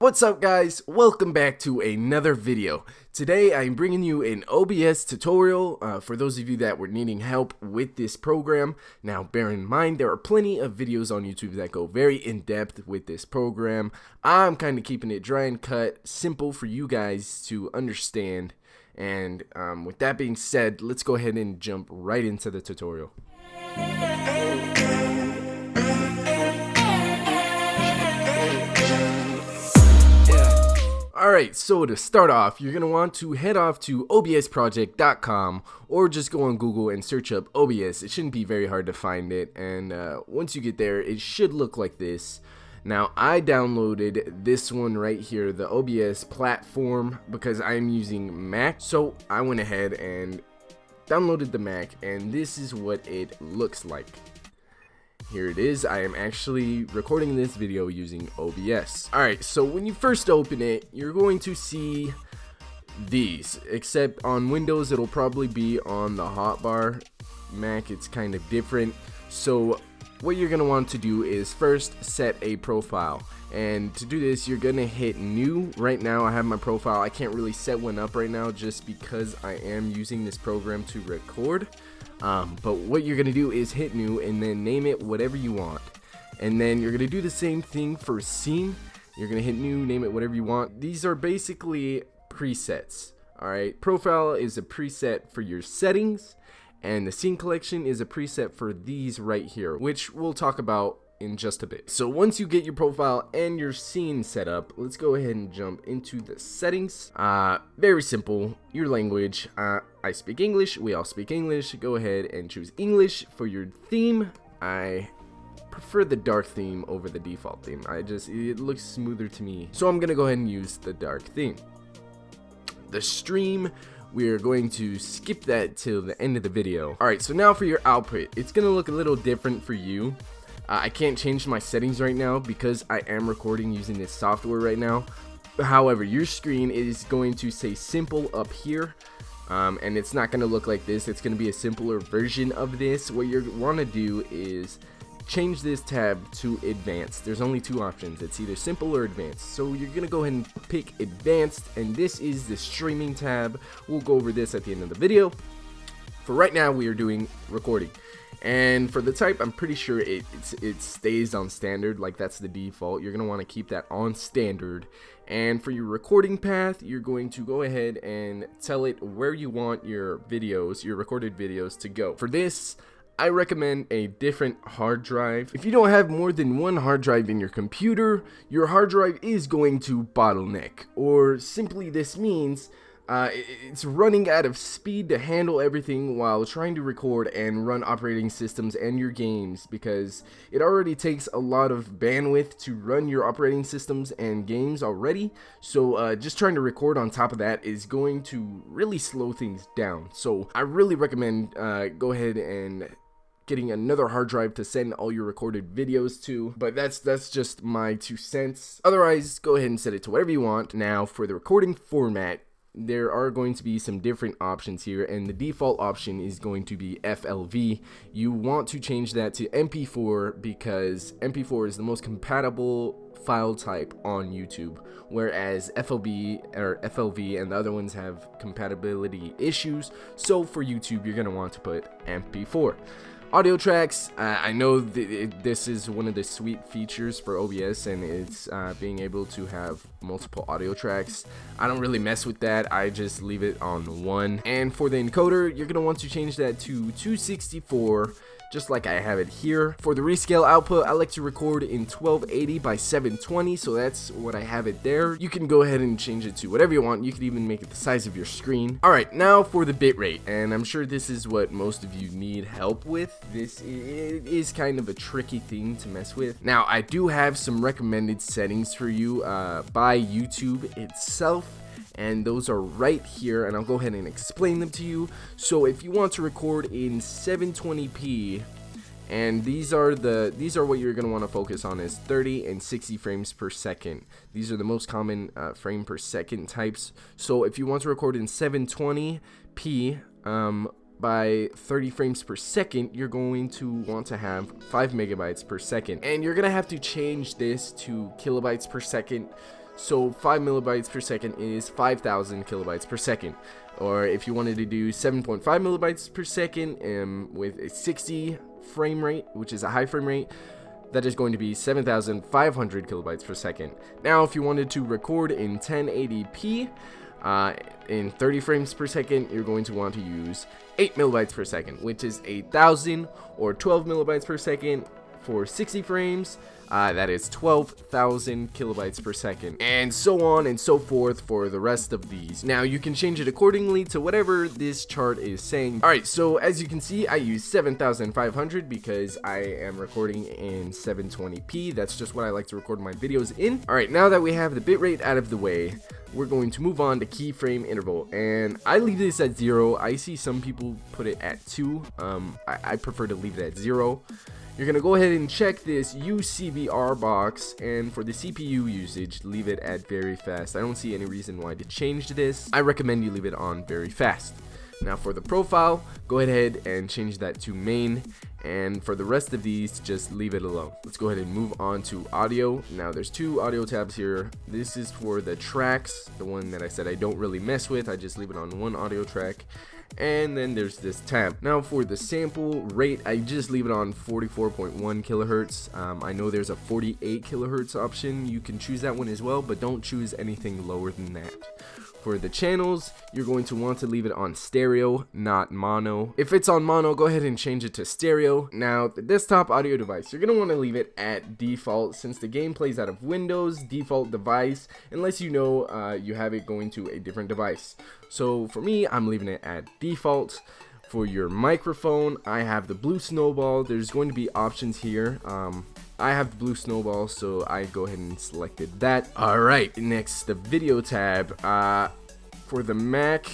What's up guys, welcome back to another video. Today I'm bringing you an OBS tutorial for those of you that were needing help with this program. Now bear in mind there are plenty of videos on YouTube that go very in depth with this program. I'm kind of keeping it dry and cut, simple for you guys to understand. And with that being said, let's go ahead and jump right into the tutorial. Alright, so to start off, you're going to want to head off to obsproject.com or just go on Google and search up OBS. It shouldn't be very hard to find it, and once you get there, it should look like this. Now, I downloaded this one right here, the OBS platform, because I'm using Mac, so I went ahead and downloaded the Mac, and this is what it looks like. Here it is. I am actually recording this video using OBS. Alright, so when you first open it, you're going to see these, except on Windows it'll probably be on the hotbar. Mac, it's kind of different. So what you're going to want to do is first set a profile, and to do this you're going to hit new. Right now I have my profile. I can't really set one up right now just because I am using this program to record. But what you're going to do is hit new and then name it whatever you want. And then you're going to do the same thing for scene. You're going to hit new, name it whatever you want. These are basically presets. Alright, profile is a preset for your settings, and the scene collection is a preset for these right here, which we'll talk about in just a bit. So once you get your profile and your scene set up, let's go ahead and jump into the settings. Very simple. Your language, I speak English, we all speak English. Go ahead and choose English. For your theme, I prefer the dark theme over the default theme. It looks smoother to me, so I'm gonna go ahead and use the dark theme. The stream, we're going to skip that till the end of the video. Alright, so now for your output, it's gonna look a little different for you. I can't change my settings right now because I am recording using this software right now. However, your screen is going to say simple up here, and it's not going to look like this. It's going to be a simpler version of this. What you want to do is change this tab to advanced. There's only two options. It's either simple or advanced. So you're going to go ahead and pick advanced, and this is the streaming tab. We'll go over this at the end of the video. For right now, we are doing recording. And for the type, I'm pretty sure it stays on standard, like that's the default. You're going to want to keep that on standard. And for your recording path, you're going to go ahead and tell it where you want your videos, your recorded videos, to go. For this, I recommend a different hard drive. If you don't have more than one hard drive in your computer, your hard drive is going to bottleneck. Or simply this means it's running out of speed to handle everything while trying to record and run operating systems and your games, because it already takes a lot of bandwidth to run your operating systems and games already. So just trying to record on top of that is going to really slow things down. So I really recommend go ahead and getting another hard drive to send all your recorded videos to, but that's just my 2 cents. Otherwise, go ahead and set it to whatever you want. Now for the recording format, there are going to be some different options here, and the default option is going to be FLV. You want to change that to MP4 because MP4 is the most compatible file type on YouTube, whereas FLV and the other ones have compatibility issues. So for YouTube, you're going to want to put MP4. Audio tracks, I know this is one of the sweet features for OBS, and it's being able to have multiple audio tracks. I don't really mess with that, I just leave it on one. And for the encoder, you're going to want to change that to 264, just like I have it here. For the rescale output, I like to record in 1280 by 720, so that's what I have it there. You can go ahead and change it to whatever you want. You can even make it the size of your screen. Alright, now for the bitrate, and I'm sure this is what most of you need help with. This is kind of a tricky thing to mess with. Now, I do have some recommended settings for you by YouTube itself, and those are right here, and I'll go ahead and explain them to you. So if you want to record in 720p, and these are what you're going to want to focus on, is 30 and 60 frames per second. These are the most common frame per second types. So if you want to record in 720p by 30 frames per second, you're going to want to have 5 megabytes per second, and you're gonna have to change this to kilobytes per second. So 5 megabytes per second is 5,000 kilobytes per second. Or if you wanted to do 7.5 megabytes per second with a 60 frame rate, which is a high frame rate, that is going to be 7,500 kilobytes per second. Now, if you wanted to record in 1080p in 30 frames per second, you're going to want to use 8 megabytes per second, which is 8,000, or 12 megabytes per second for 60 frames. That is 12,000 kilobytes per second, and so on and so forth for the rest of these. Now you can change it accordingly to whatever this chart is saying. Alright, so as you can see, I use 7,500 because I am recording in 720p. That's just what I like to record my videos in. Alright, now that we have the bitrate out of the way, we're going to move on to keyframe interval, and I leave this at 0. I see some people put it at 2. I prefer to leave it at 0. You're going to go ahead and check this UCBR box, and for the CPU usage, leave it at very fast. I don't see any reason why to change this. I recommend you leave it on very fast. Now for the profile, go ahead and change that to main, and for the rest of these, just leave it alone. Let's go ahead and move on to audio. Now there's 2 audio tabs here. This is for the tracks, the one that I said I don't really mess with. I just leave it on one audio track. And then there's this tab. Now for the sample rate, I just leave it on 44.1 kilohertz. I know there's a 48 kilohertz option. You can choose that one as well, but don't choose anything lower than that. For the channels, you're going to want to leave it on stereo, not mono. If it's on mono, go ahead and change it to stereo. Now, the desktop audio device, you're going to want to leave it at default since the game plays out of Windows default device, unless you know you have it going to a different device. So for me, I'm leaving it at default. For your microphone, I have the blue snowball. There's going to be options here. I have the blue snowball, so I go ahead and selected that. Alright, next, the video tab. For the Mac,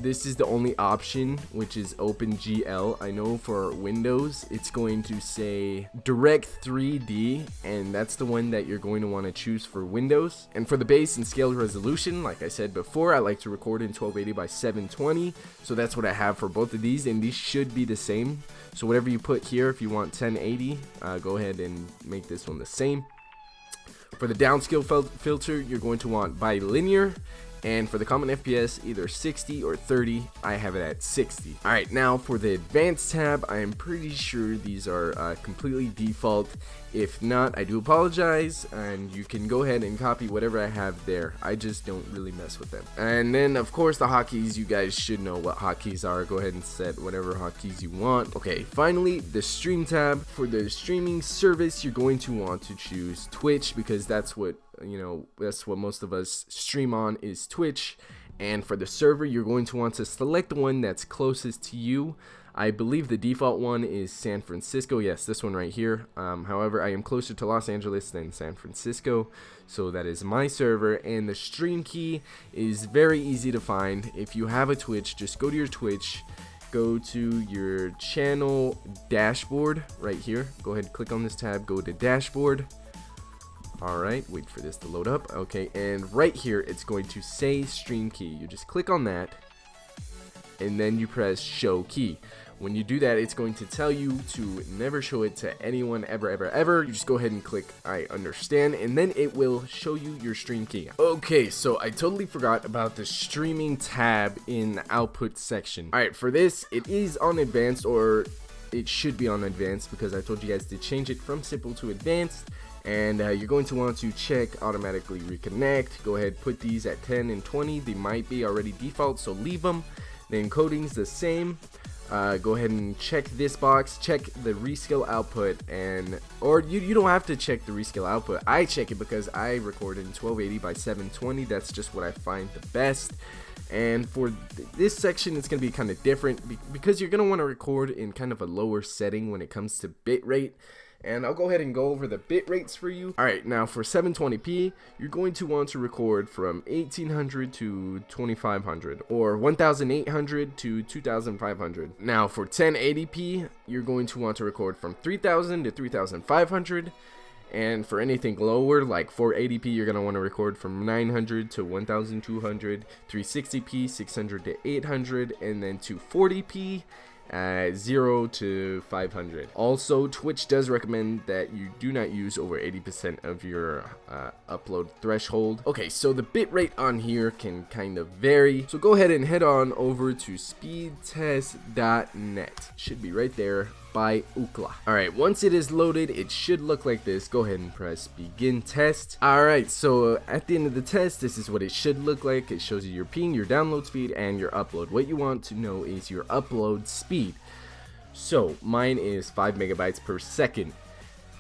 this is the only option, which is OpenGL. I know for Windows, it's going to say Direct 3D, and that's the one that you're going to want to choose for Windows. And for the base and scale resolution, like I said before, I like to record in 1280 by 720, so that's what I have for both of these, and these should be the same. So whatever you put here, if you want 1080, go ahead and make this one the same. For the downscale filter, you're going to want bilinear. And for the common FPS, either 60 or 30. I have it at 60. Alright, now for the advanced tab, I am pretty sure these are completely default. If not, I do apologize, and you can go ahead and copy whatever I have there. I just don't really mess with them. And then, of course, the hotkeys, you guys should know what hotkeys are. Go ahead and set whatever hotkeys you want. Okay, finally, the stream tab. For the streaming service, you're going to want to choose Twitch, because that's what that's what most of us stream on, is Twitch. And for the server, you're going to want to select the one that's closest to you. I believe the default one is San Francisco. Yes, this one right here. However, I am closer to Los Angeles than San Francisco, so that is my server. And the stream key is very easy to find. If you have a Twitch, just go to your Twitch, go to your channel dashboard right here. Go ahead and click on this tab, go to dashboard. Alright, wait for this to load up. Okay, and right here it's going to say stream key. You just click on that, and then you press show key. When you do that, it's going to tell you to never show it to anyone ever. You just go ahead and click I understand, and then it will show you your stream key. Okay, so I totally forgot about the streaming tab in the output section. Alright, for this, it is on advanced, or it should be on advanced, because I told you guys to change it from simple to advanced. And you're going to want to check automatically reconnect. Go ahead, put these at 10 and 20. They might be already default, so leave them. The encoding's the same. Go ahead and check this box, check the rescale output, or you don't have to check the rescale output. I check it because I record in 1280 by 720. That's just what I find the best. And for this section, it's going to be kind of different because you're going to want to record in kind of a lower setting when it comes to bitrate. And I'll go ahead and go over the bit rates for you. Alright, now for 720p, you're going to want to record from 1800 to 2500, or 1800 to 2500. Now for 1080p, you're going to want to record from 3000 to 3500. And for anything lower, like 480p, you're going to want to record from 900 to 1200, 360p, 600 to 800, and then 240p. 0 to 500. Also, Twitch does recommend that you do not use over 80% of your upload threshold. Okay, so the bitrate on here can kind of vary. So go ahead and head on over to speedtest.net. Should be right there by Ookla. Alright, once it is loaded, it should look like this. Go ahead and press begin test. Alright, so at the end of the test, this is what it should look like. It shows you your ping, your download speed, and your upload. What you want to know is your upload speed. So mine is 5 megabytes per second.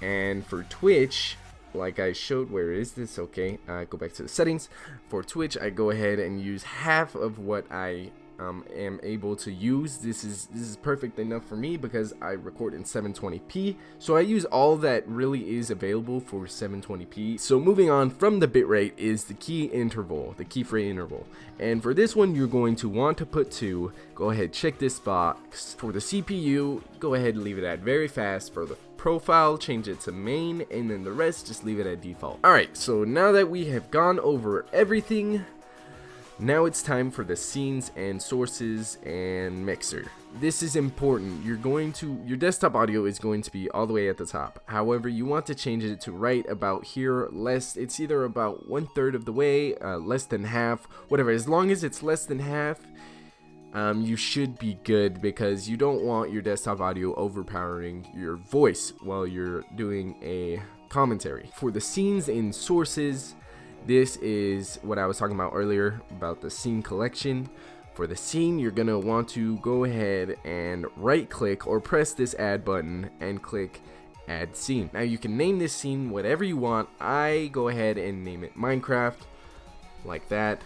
And for Twitch, like I showed, where is this? Okay, go back to the settings. For Twitch, I go ahead and use half of what I am able to use. This is perfect enough for me because I record in 720p, so I use all that really is available for 720p. So moving on from the bitrate is the keyframe interval, and for this one you're going to want to put 2. Go ahead, check this box. For the CPU, go ahead and leave it at very fast. For the profile, change it to main, and then the rest just leave it at default. Alright, so now that we have gone over everything, now it's time for the scenes and sources and mixer. This is important. Your desktop audio is going to be all the way at the top. However, you want to change it to right about here. It's either about 1/3 of the way, less than half, whatever. As long as it's less than half, you should be good, because you don't want your desktop audio overpowering your voice while you're doing a commentary. For the scenes and sources, this is what I was talking about earlier about the scene collection. For the scene, you're gonna want to go ahead and right click or press this add button and click add scene. Now you can name this scene whatever you want. I go ahead and name it Minecraft, like that.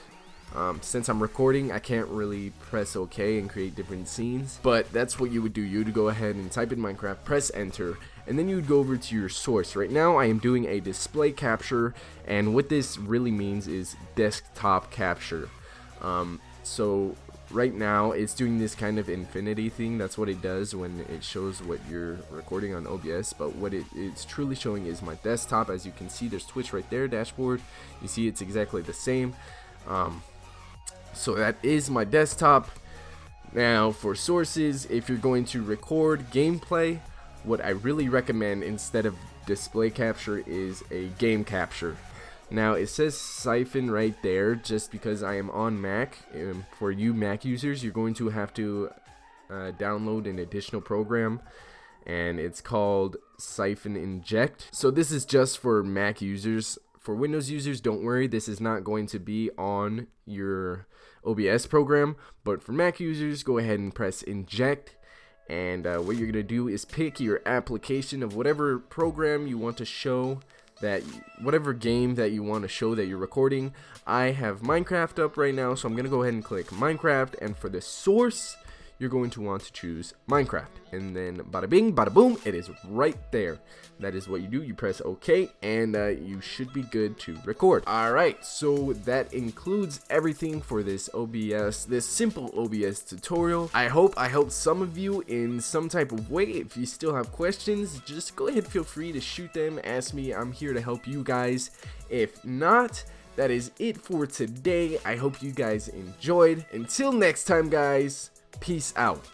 Since I'm recording, I can't really press OK and create different scenes, but that's what you would do. You would go ahead and type in Minecraft, press enter, and then you would go over to your source. Right now I am doing a display capture, and what this really means is desktop capture. So right now it's doing this kind of infinity thing. That's what it does when it shows what you're recording on OBS, but what it's truly showing is my desktop. As you can see, there's Twitch right there, dashboard. You see it's exactly the same. So that is my desktop. Now for sources, if you're going to record gameplay, what I really recommend instead of display capture is a game capture. Now it says Siphon right there just because I am on Mac. For you Mac users, you're going to have to download an additional program, and it's called Siphon Inject. So this is just for Mac users. For Windows users, don't worry, this is not going to be on your OBS program, but for Mac users, go ahead and press inject, and what you're gonna do is pick your application of whatever program you want to show, whatever game that you want to show that you're recording. I have Minecraft up right now, so I'm gonna go ahead and click Minecraft, and for the source, you're going to want to choose Minecraft, and then bada bing, bada boom, it is right there. That is what you do. You press OK, and you should be good to record. Alright, so that includes everything for this simple OBS tutorial. I hope I helped some of you in some type of way. If you still have questions, just go ahead, feel free to shoot them, ask me. I'm here to help you guys. If not, that is it for today. I hope you guys enjoyed. Until next time, guys, peace out.